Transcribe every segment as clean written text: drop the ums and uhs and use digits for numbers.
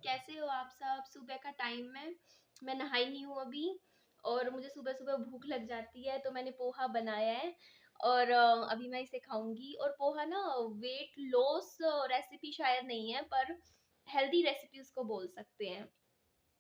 कैसे हो आप सब? सुबह का टाइम है, मैं नहाई नहीं हूँ अभी और मुझे सुबह सुबह भूख लग जाती है, तो मैंने पोहा बनाया है और अभी मैं इसे खाऊंगी। और पोहा ना वेट लॉस रेसिपी शायद नहीं है, पर हेल्दी रेसिपी उसको बोल सकते हैं।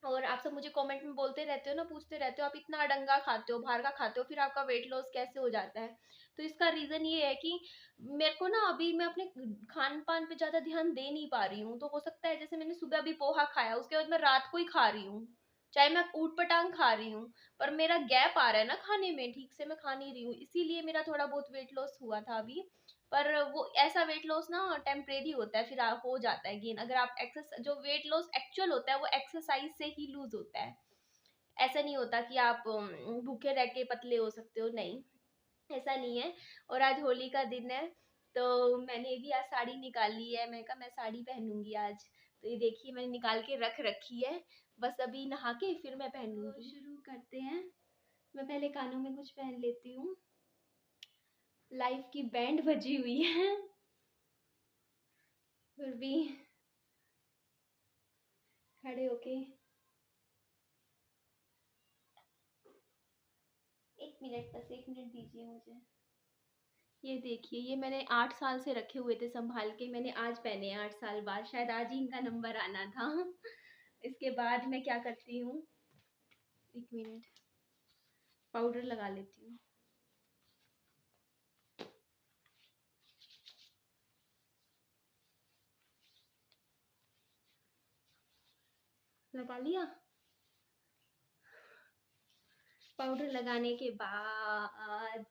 और आप सब मुझे कमेंट में बोलते रहते हो ना, पूछते रहते हो आप इतना अडंगा खाते हो, बाहर का खाते हो, फिर आपका वेट लॉस कैसे हो जाता है? तो इसका रीजन ये है कि मेरे को ना अभी मैं अपने खान पान पे ज्यादा ध्यान दे नहीं पा रही हूँ। तो हो सकता है जैसे मैंने सुबह अभी पोहा खाया, उसके बाद मैं रात को ही खा रही हूँ, चाहे मैं ऊट पटांग खा रही हूँ, पर मेरा गैप आ रहा है ना खाने में, ठीक से मैं खा नहीं रही हूँ, इसीलिए मेरा थोड़ा बहुत वेट लॉस हुआ था अभी। पर वो ऐसा वेट लॉस ना टेम्परेरी होता है, फिर हो जाता है गेन। अगर आप एक्सरसाइज, जो वेट लॉस एक्चुअल होता है वो एक्सरसाइज से ही लूज होता है। ऐसा नहीं होता कि आप भूखे रह के पतले हो सकते हो, नहीं, ऐसा नहीं है। और आज होली का दिन है, तो मैंने भी आज साड़ी निकाली है, मैं कहा मैं साड़ी पहनूंगी आज। तो ये देखिए मैंने निकाल के रख रखी है, बस अभी नहा के फिर मैं पहनूंगी। शुरू करते हैं। मैं पहले कानों में कुछ पहन लेती हूँ। लाइफ की बैंड बजी हुई है, फिर भी खड़े होके। एक मिनट, बस एक मिनट दीजिए मुझे। ये देखिए, ये मैंने 8 साल से रखे हुए थे संभाल के, मैंने आज पहने हैं 8 साल बाद, शायद आज ही इनका नंबर आना था। इसके बाद मैं क्या करती हूँ, एक मिनट, पाउडर लगा लेती हूँ। लगा लिया। पाउडर लगाने के बाद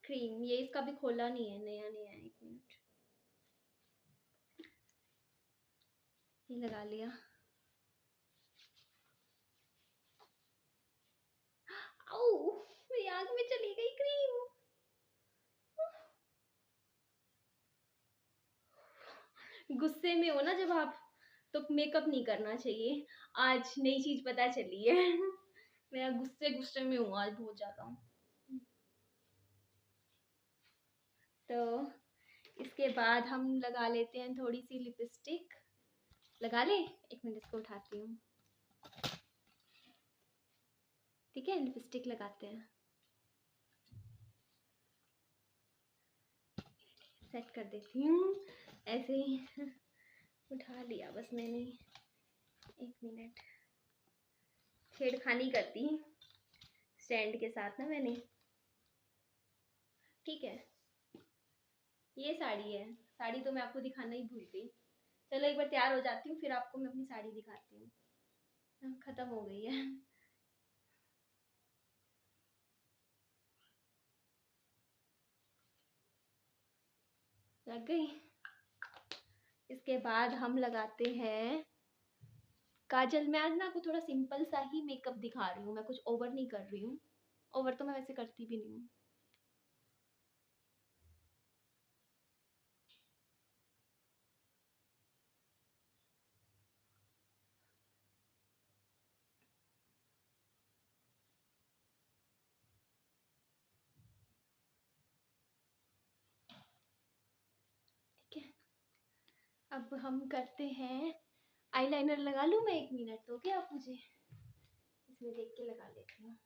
क्रीम, ये इसका भी खोला नहीं है, नया नया है। एक मिनट, ये लगा लिया। आओ, मेरी आंख में चली गई क्रीम। गुस्से में हो ना जब आप, तो मेकअप नहीं करना चाहिए। आज नई चीज पता चली है। मैं गुस्से गुस्से में हूँ आज बहुत ज्यादा। तो इसके बाद हम लगा लेते हैं थोड़ी सी लिपस्टिक। लगा ले, एक मिनट इसको उठाती हूँ। ठीक है, लिपस्टिक लगाते हैं, सेट कर देती हूँ ऐसे ही। उठा लिया बस मैंने। एक मिनट, छेड़खानी करती स्टैंड के साथ ना मैंने। ठीक है, ये साड़ी है। साड़ी तो मैं आपको दिखाना ही भूल गई। चलो एक बार तैयार हो जाती हूँ, फिर आपको मैं अपनी साड़ी दिखाती हूँ। खत्म हो गई है। लग गई। इसके बाद हम लगाते हैं काजल। मैं आज ना आपको थोड़ा सिंपल सा ही मेकअप दिखा रही हूँ, मैं कुछ ओवर नहीं कर रही हूँ। ओवर तो मैं वैसे करती भी नहीं हूँ। ठीक है, अब हम करते हैं आईलाइनर। लगा लूँ मैं? एक मिनट तो क्या आप मुझे, इसमें देख के लगा लेती हूँ।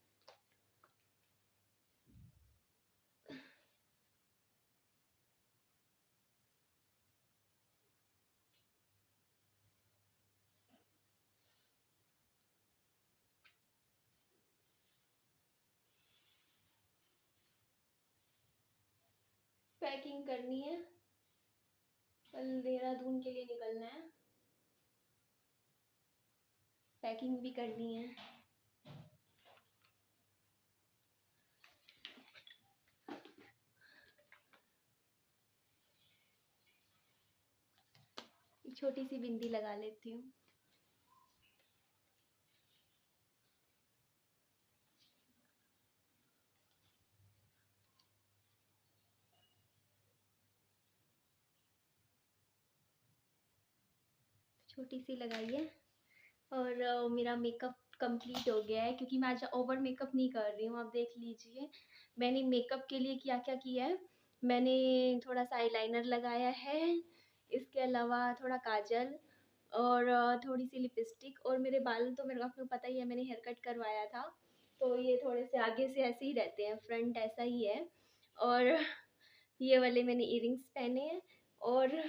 पैकिंग करनी है, कल देहरादून के लिए निकलना है, पैकिंग भी करनी है। एक छोटी सी बिंदी लगा लेती हूँ। छोटी सी लगाई है। और मेरा मेकअप कंप्लीट हो गया है, क्योंकि मैं आज ओवर मेकअप नहीं कर रही हूँ। आप देख लीजिए मैंने मेकअप के लिए क्या क्या किया है। मैंने थोड़ा सा आईलाइनर लगाया है, इसके अलावा थोड़ा काजल और थोड़ी सी लिपस्टिक। और मेरे बाल तो मेरे आपको पता ही है, मैंने हेयर कट करवाया था, तो ये थोड़े से आगे से ऐसे ही रहते हैं, फ्रंट ऐसा ही है। और ये वाले मैंने इयरिंग्स पहने हैं, और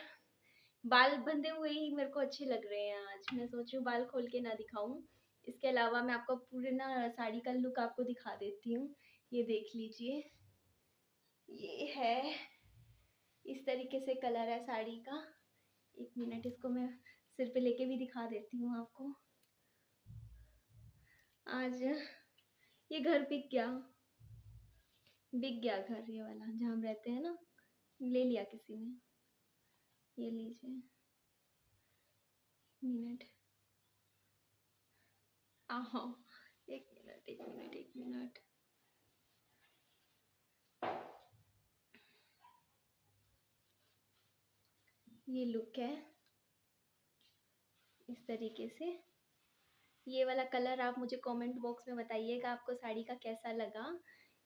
बाल बंधे हुए ही मेरे को अच्छे लग रहे हैं आज। मैं सोच रही हूँ बाल खोल के ना दिखाऊं। इसके अलावा मैं आपको पूरे ना साड़ी का लुक आपको दिखा देती हूँ। ये देख लीजिए, ये है, इस तरीके से कलर है साड़ी का। एक मिनट, इसको मैं सिर पे लेके भी दिखा देती हूँ आपको। आज ये घर बिक गया घर, ये वाला जहाँ हम रहते हैं ना, ले लिया किसी ने। ये लीजिए, मिनट, आहो, एक मिनट। ये लुक है इस तरीके से। ये वाला कलर आप मुझे कमेंट बॉक्स में बताइएगा आपको साड़ी का कैसा लगा।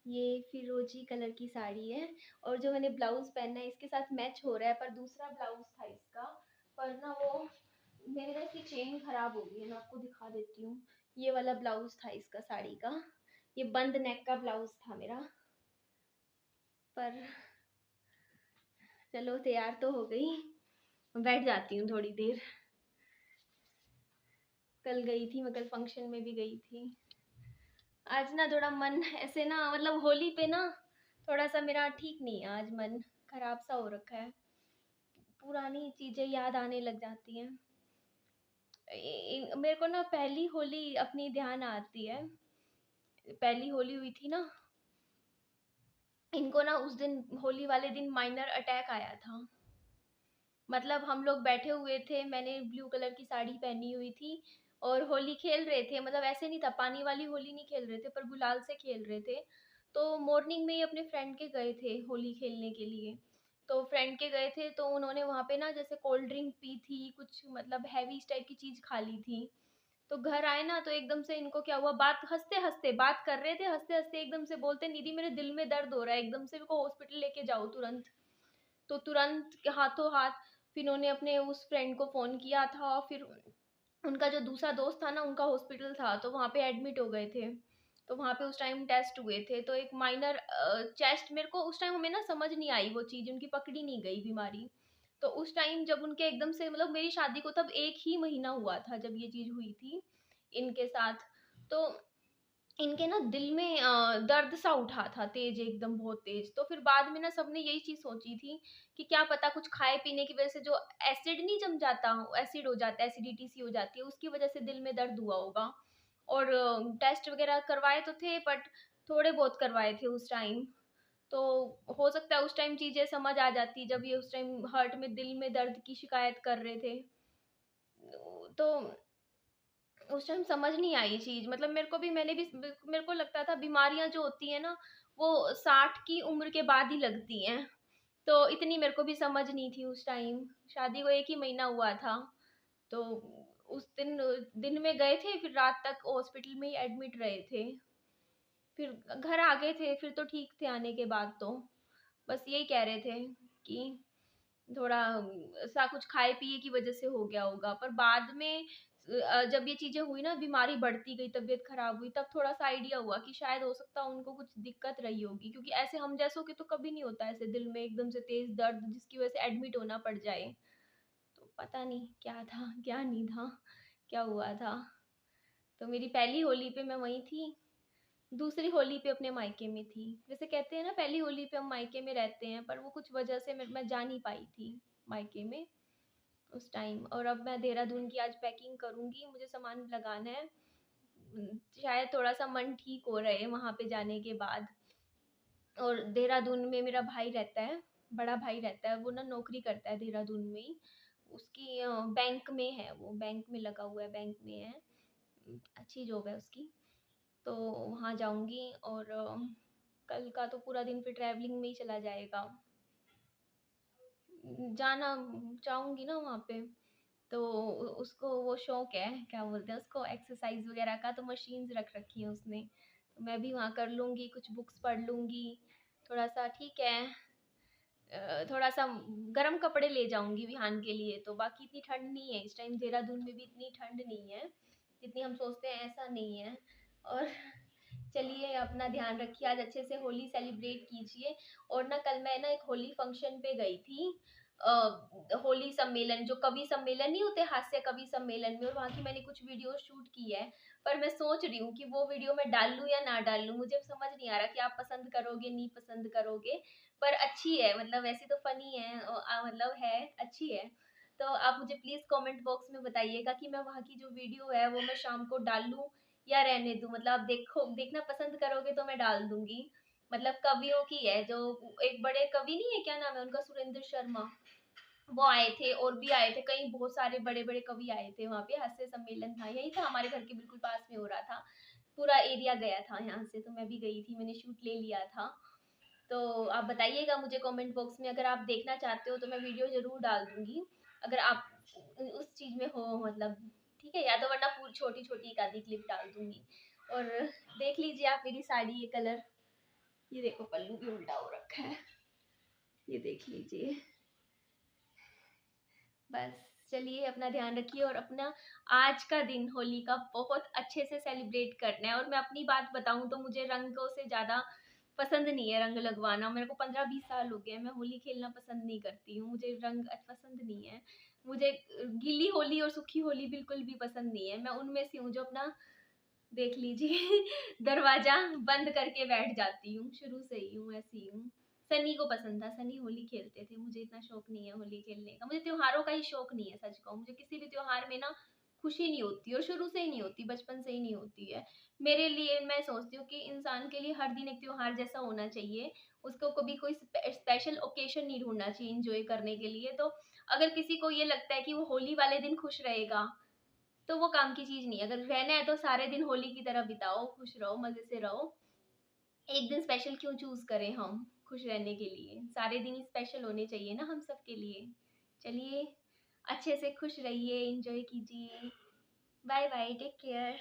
ये फिरोजी कलर की साड़ी है, और जो मैंने ब्लाउज पहना है इसके साथ मैच हो रहा है, पर दूसरा ब्लाउज था इसका, पर ना वो मेरे ना इसकी चेन खराब हो गई है, मैं आपको दिखा देती हूँ। ये वाला ब्लाउज था इसका साड़ी का, ये बंद नेक का ब्लाउज था मेरा। पर चलो, तैयार तो हो गई, बैठ जाती हूँ थोड़ी देर। कल गई थी मैं, कल फंक्शन में भी गई थी। आज ना थोड़ा मन ऐसे ना, मतलब होली पे ना थोड़ा सा मेरा ठीक नहीं है आज, मन खराब सा हो रखा है। पुरानी चीजें याद आने लग जाती हैं। मेरे को ना पहली होली अपनी ध्यान आती है। पहली होली हुई थी ना, इनको ना उस दिन होली वाले दिन माइनर अटैक आया था। मतलब हम लोग बैठे हुए थे, मैंने ब्लू कलर की साड़ी पहनी हुई थी और होली खेल रहे थे। मतलब ऐसे नहीं था, पानी वाली होली नहीं खेल रहे थे, पर गुलाल से खेल रहे थे। तो मॉर्निंग में ही अपने फ्रेंड के गए थे होली खेलने के लिए। तो फ्रेंड के गए थे, तो उन्होंने वहाँ पे ना जैसे कोल्ड ड्रिंक पी थी, कुछ मतलब हैवी टाइप की चीज़ खा ली थी। तो घर आए ना, तो एकदम से इनको क्या हुआ, बात हंसते हंसते बात कर रहे थे, हंसते हंसते एकदम से बोलते, निधि मेरे दिल में दर्द हो रहा है, एकदम से मेरे को हॉस्पिटल लेके जाओ तुरंत। तो तुरंत हाथों हाथ फिर उन्होंने अपने उस फ्रेंड को फ़ोन किया था। फिर उनका जो दूसरा दोस्त था ना, उनका हॉस्पिटल था, तो वहाँ पे एडमिट हो गए थे। तो वहाँ पे उस टाइम टेस्ट हुए थे, तो एक माइनर चेस्ट, मेरे को उस टाइम हमें ना समझ नहीं आई वो चीज़, उनकी पकड़ी नहीं गई बीमारी। तो उस टाइम जब उनके एकदम से, मतलब मेरी शादी को तब 1 ही महीना हुआ था जब ये चीज़ हुई थी इनके साथ। तो इनके ना दिल में दर्द सा उठा था तेज, एकदम बहुत तेज। तो फिर बाद में ना सबने यही चीज सोची थी कि क्या पता कुछ खाए पीने की वजह से जो एसिड नहीं जम जाता, एसिड हो जाता है, एसिडिटी सी हो जाती है, उसकी वजह से दिल में दर्द हुआ होगा। और टेस्ट वगैरह करवाए तो थे, बट थोड़े बहुत करवाए थे उस टाइम। तो हो सकता है उस टाइम चीजें समझ आ जाती, जब ये उस टाइम हार्ट में दिल में दर्द की शिकायत कर रहे थे। तो उस टाइम समझ नहीं आई चीज़, मतलब मेरे को भी, मेरे को लगता था बीमारियां जो होती है ना, वो 60 की उम्र के बाद ही लगती हैं। तो इतनी मेरे को भी समझ नहीं थी उस टाइम, शादी को 1 ही महीना हुआ था। तो उस दिन दिन में गए थे, फिर रात तक हॉस्पिटल में ही एडमिट रहे थे। फिर घर आ गए थे, फिर तो ठीक थे आने के बाद तो। बस यही कह रहे थे कि थोड़ा सा कुछ खाए पिए की वजह से हो गया होगा। पर बाद में जब ये चीजें हुई ना, बीमारी बढ़ती गई, तबीयत खराब हुई, तब थोड़ा सा आइडिया हुआ कि शायद हो सकता है उनको कुछ दिक्कत रही होगी, क्योंकि ऐसे हम जैसों के तो कभी नहीं होता ऐसे दिल में एकदम से तेज दर्द जिसकी वजह से एडमिट होना पड़ जाए। तो पता नहीं क्या था क्या नहीं था, क्या हुआ था। तो मेरी पहली होली पे मैं वहीं थी, दूसरी होली पे अपने मायके में थी। जैसे कहते हैं ना, पहली होली पे हम मायके में रहते हैं, पर वो कुछ वजह से मैं जा नहीं पाई थी मायके में उस टाइम। और अब मैं देहरादून की आज पैकिंग करूंगी, मुझे सामान लगाना है। शायद थोड़ा सा मन ठीक हो रहा है वहां पे जाने के बाद। और देहरादून में मेरा भाई रहता है, बड़ा भाई रहता है, वो ना नौकरी करता है देहरादून में ही। उसकी बैंक में है, वो बैंक में लगा हुआ है, बैंक में है, अच्छी जॉब है उसकी। तो वहाँ जाऊंगी, और कल का तो पूरा दिन फिर ट्रैवलिंग में ही चला जाएगा। जाना चाहूंगी ना वहाँ पे, तो उसको वो शौक है, क्या बोलते हैं उसको, एक्सरसाइज वगैरह का, तो मशीन्स रख रखी है उसने। तो मैं भी वहाँ कर लूँगी, कुछ बुक्स पढ़ लूँगी, थोड़ा सा ठीक है। थोड़ा-सा गरम कपड़े ले जाऊँगी विहान के लिए, तो बाकी इतनी ठंड नहीं है इस टाइम, देहरादून में भी इतनी ठंड नहीं है, जितनी हम सोचते हैं ऐसा नहीं है। और चलिए अपना ध्यान रखिए, आज अच्छे से होली सेलिब्रेट कीजिए। और ना कल मैं ना एक होली फंक्शन पे गई थी, होली सम्मेलन, जो कवि सम्मेलन नहीं होते, हास्य कवि सम्मेलन में, और वहाँ की मैंने कुछ वीडियो शूट की है। पर मैं सोच रही हूँ कि वो वीडियो मैं डाल लूँ या ना डाल लूँ, मुझे समझ नहीं आ रहा कि आप पसंद करोगे नहीं पसंद करोगे। पर अच्छी है, मतलब वैसे तो फनी है, मतलब है अच्छी है। तो आप मुझे प्लीज कमेंट बॉक्स में बताइएगा कि मैं वहाँ की जो वीडियो है वो मैं शाम को डाल लूँ या रहने दूँ। मतलब आप देखना पसंद करोगे तो मैं डाल दूंगी। मतलब कवियों की है, जो एक बड़े कवि नहीं है, क्या नाम है उनका, सुरेंद्र शर्मा, वो आए थे, और भी आए थे कई, बहुत सारे बड़े बड़े कवि आए थे वहाँ पे, हास्य सम्मेलन था, यही था हमारे घर के बिल्कुल पास में हो रहा था। पूरा एरिया गया था यहाँ से, तो मैं भी गई थी, मैंने शूट ले लिया था। तो आप बताइएगा मुझे कमेंट बॉक्स में, अगर आप देखना चाहते हो तो मैं वीडियो जरूर डाल दूंगी, अगर आप उस चीज में हो मतलब। ठीक है, या तो वरना पूरी छोटी छोटी एक आधी क्लिप डाल दूंगी। और देख लीजिए आप मेरी साड़ी, ये कलर, ये देखो पल्लू भी उल्टा हो रखा है, ये देख लीजिए। बस चलिए अपना ध्यान रखिए, और अपना आज का दिन होली का बहुत अच्छे से सेलिब्रेट करना है। और मैं अपनी बात बताऊं तो मुझे रंगों से ज्यादा पसंद नहीं है रंग लगवाना, मेरे को 15-20 साल हो गए, मैं होली खेलना पसंद नहीं करती हूँ, मुझे रंग पसंद नहीं है। मुझे गीली होली और सूखी होली बिल्कुल भी पसंद नहीं है, मैं उनमें से हूँ जो अपना, देख लीजिए दरवाजा बंद करके बैठ जाती हूँ, शुरू से ही हूँ, ऐसी हूँ। सनी को पसंद था, सनी होली खेलते थे, मुझे इतना शौक नहीं है होली खेलने का, मुझे त्योहारों का ही शौक नहीं है, सच कहूँ मुझे किसी भी त्योहार में ना खुशी नहीं होती, और शुरू से ही नहीं होती, बचपन से ही नहीं होती है। मेरे लिए, मैं सोचती हूँ कि इंसान के लिए हर दिन एक त्योहार जैसा होना चाहिए, उसको कभी कोई स्पेशल ओकेशन नहीं ढूंढना चाहिए इंजॉय करने के लिए। तो अगर किसी को ये लगता है कि वो होली वाले दिन खुश रहेगा, तो वो काम की चीज नहीं है। अगर रहना है तो सारे दिन होली की तरह बिताओ, खुश रहो, मजे से रहो। एक दिन स्पेशल क्यों चूज करें हम खुश रहने के लिए, सारे दिन स्पेशल होने चाहिए ना हम सब के लिए। चलिए अच्छे से खुश रहिए, एंजॉय कीजिए। Bye bye, take care.